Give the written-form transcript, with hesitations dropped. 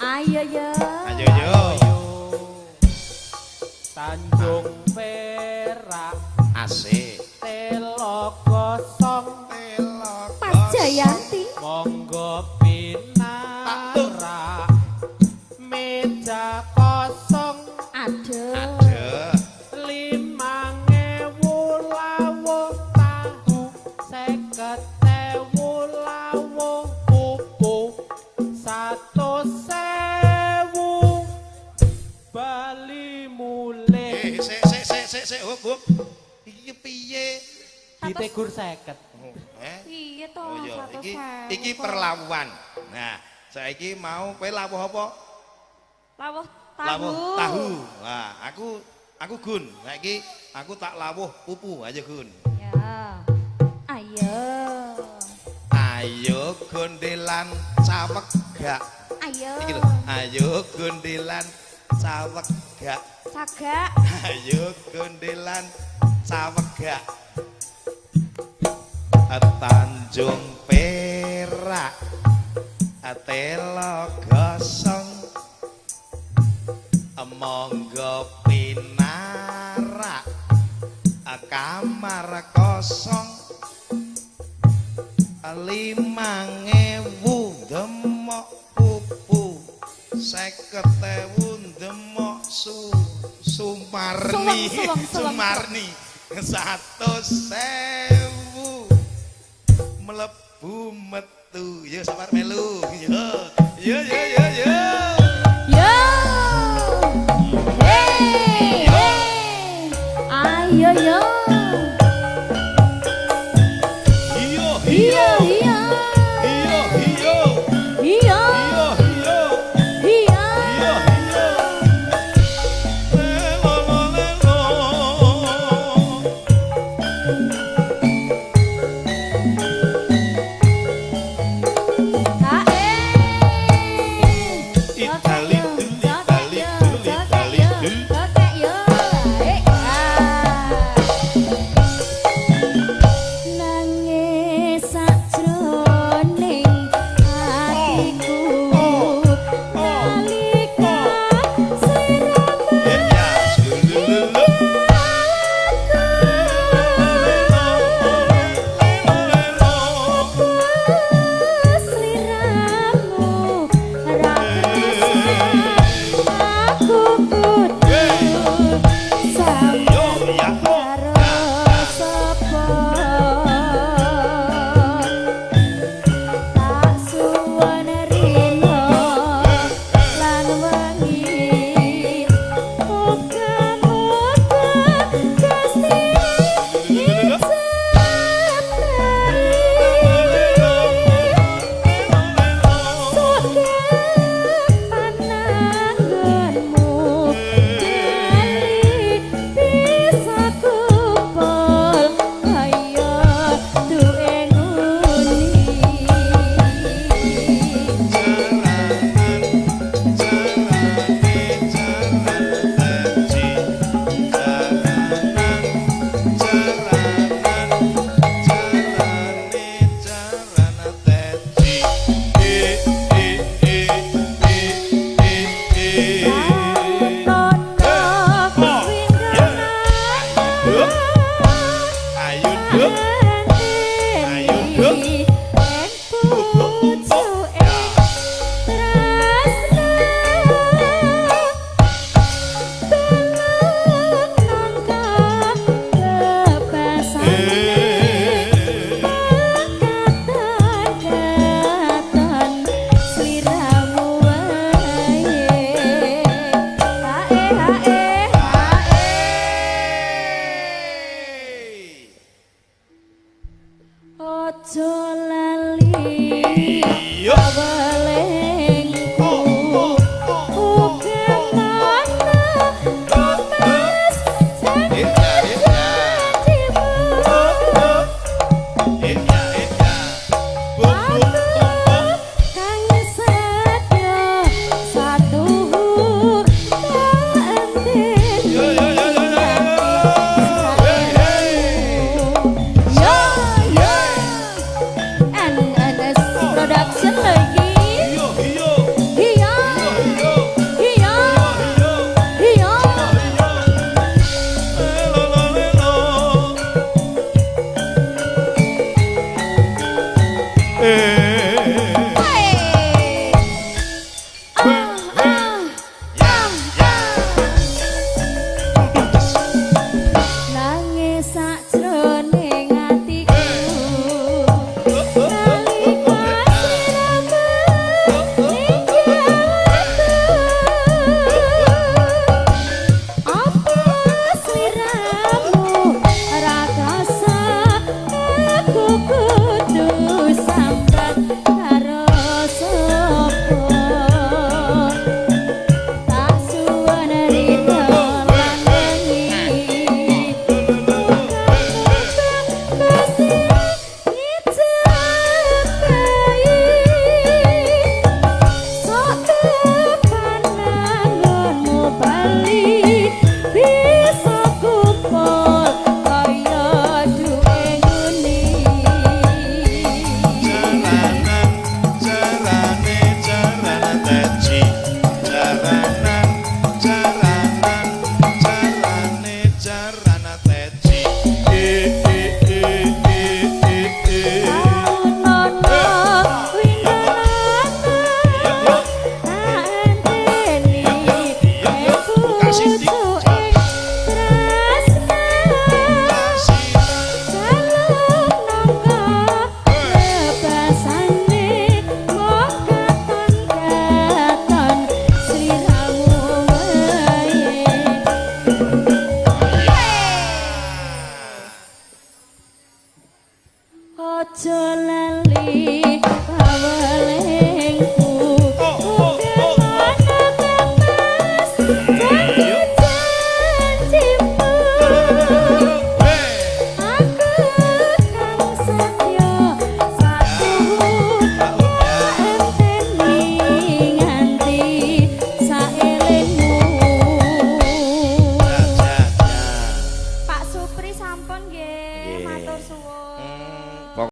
Ayo yo. Ayo yo. Tanjung Perak Asik. Telo kosong Pajayanti. monggo pinara meja kosong Aduh. Aduh. 5.000 lawuh tahu 50.000 lawuh pupu 100.000 Bali mulih Sik, huk. Iki piye? ditegur 50. Iya toh. Oh iya, 100.000 iki kok. perlawuhan. Nah, saiki mau kowe lawuh apa? Lawuh tahu. Lawuh tahu. Nah, aku Gun. Saiki aku tak lawuh pupu aja Gun. Ya. Ayo. Ayo gondelan cawegak. Ayo. Iki lho. Ayo gondelan cawegak. Cagak. Ayo gondelan cawegak. Tanjung Perak Telo gosong monggo pinarak kamar kosong 5.000 demok pupu 50.000 demok Sumarni Suweng. Sumarni 100.000 mlebu metu yo sabar melu yo. Yo. Hey. Ayo yo. Iyo Iya. Iya. Iya. Iya. aja